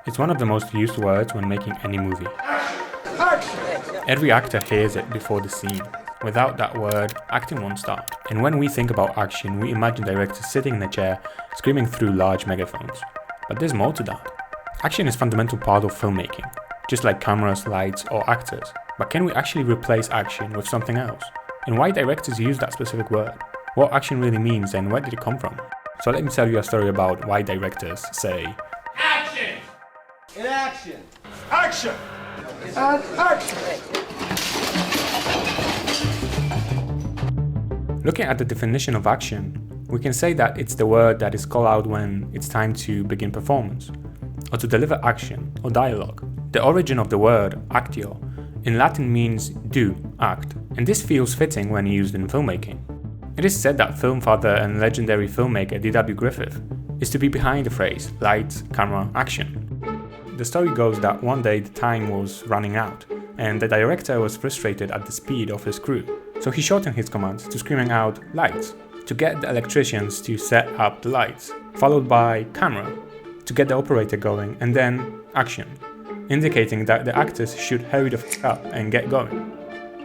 It's one of the most used words when making any movie. Every actor hears it before the scene. Without that word, acting won't start. And when we think about action, we imagine directors sitting in a chair, screaming through large megaphones. But there's more to that. Action is a fundamental part of filmmaking, just like cameras, lights, or actors. But can we actually replace action with something else? And why directors use that specific word? What action really means and where did it come from? So let me tell you a story about why directors say action! In action! Action! And action! Looking at the definition of action, we can say that it's the word that is called out when it's time to begin performance, or to deliver action or dialogue. The origin of the word actio in Latin means do, act, and this feels fitting when used in filmmaking. It is said that film father and legendary filmmaker D.W. Griffith is to be behind the phrase lights, camera, action. The story goes that one day the time was running out, and the director was frustrated at the speed of his crew, so he shortened his commands to screaming out lights to get the electricians to set up the lights, followed by camera to get the operator going, and then action, indicating that the actors should hurry the f up and get going.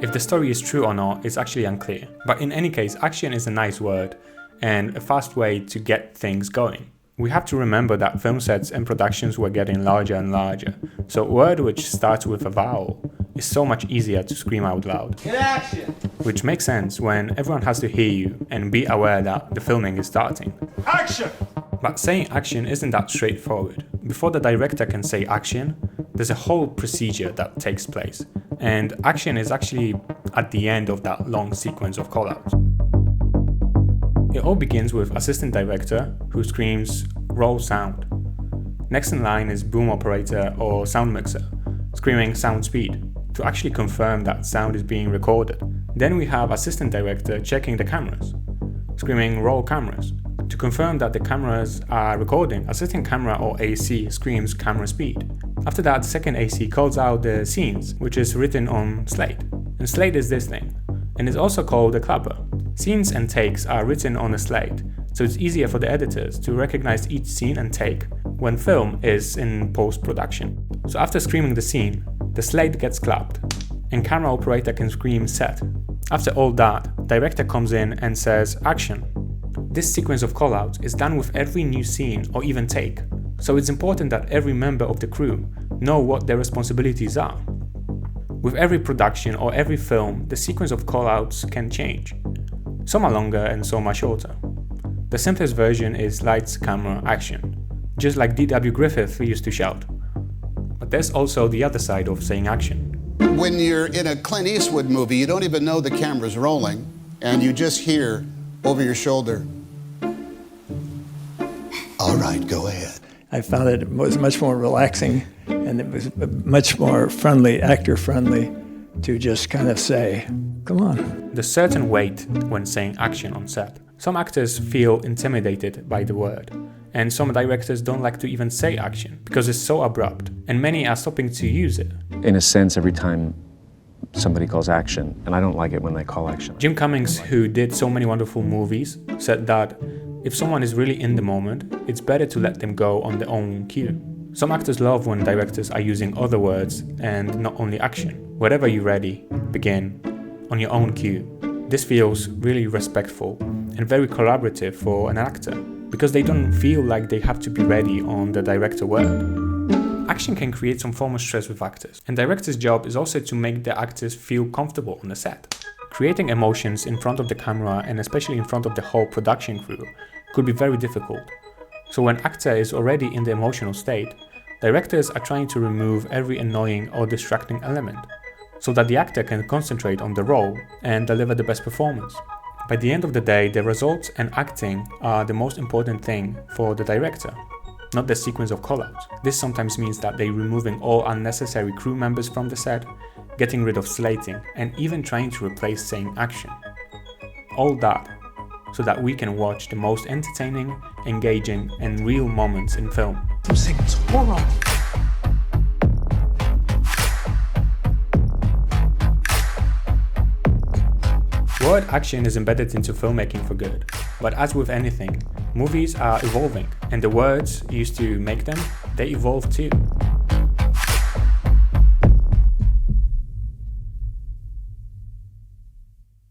If the story is true or not is actually unclear, but in any case, action is a nice word and a fast way to get things going. We have to remember that film sets and productions were getting larger and larger, so a word which starts with a vowel is so much easier to scream out loud. In action! Which makes sense when everyone has to hear you and be aware that the filming is starting. Action! But saying action isn't that straightforward. Before the director can say action, there's a whole procedure that takes place, and action is actually at the end of that long sequence of callouts. It all begins with assistant director who screams roll sound. Next in line is boom operator or sound mixer screaming sound speed to actually confirm that sound is being recorded. Then we have assistant director checking the cameras, screaming roll cameras to confirm that the cameras are recording. Assistant camera or AC screams camera speed. After that, the second AC calls out the scenes, which is written on slate. And slate is this thing, and is also called a clapper. Scenes and takes are written on a slate, so it's easier for the editors to recognize each scene and take when film is in post-production. So after screaming the scene, the slate gets clapped, and camera operator can scream set. After all that, director comes in and says action. This sequence of callouts is done with every new scene or even take, so it's important that every member of the crew know what their responsibilities are. With every production or every film, the sequence of callouts can change. Some are longer and some are shorter. The simplest version is lights, camera, action, just like D.W. Griffith used to shout. But there's also the other side of saying action. When you're in a Clint Eastwood movie, you don't even know the camera's rolling, and you just hear over your shoulder, "All right, go ahead." I found it was much more relaxing, and it was much more friendly, actor-friendly, to just kind of say, come on. There's certain weight when saying action on set. Some actors feel intimidated by the word, and some directors don't like to even say action because it's so abrupt, and many are stopping to use it. In a sense, every time somebody calls action, and I don't like it when they call action. Jim Cummings, who did so many wonderful movies, said that if someone is really in the moment, it's better to let them go on their own cue. Some actors love when directors are using other words and not only action. Wherever you're ready, begin on your own cue. This feels really respectful and very collaborative for an actor because they don't feel like they have to be ready on the director word. Action can create some form of stress with actors, and director's job is also to make the actors feel comfortable on the set. Creating emotions in front of the camera and especially in front of the whole production crew could be very difficult. So when actor is already in the emotional state, directors are trying to remove every annoying or distracting element so that the actor can concentrate on the role and deliver the best performance. By the end of the day, the results and acting are the most important thing for the director, not the sequence of callouts. This sometimes means that they're removing all unnecessary crew members from the set, getting rid of slating, and even trying to replace saying action. All that so that we can watch the most entertaining, engaging, and real moments in film. I'm saying it's horrible. Word action is embedded into filmmaking for good, but as with anything, movies are evolving, and the words used to make them they evolve too.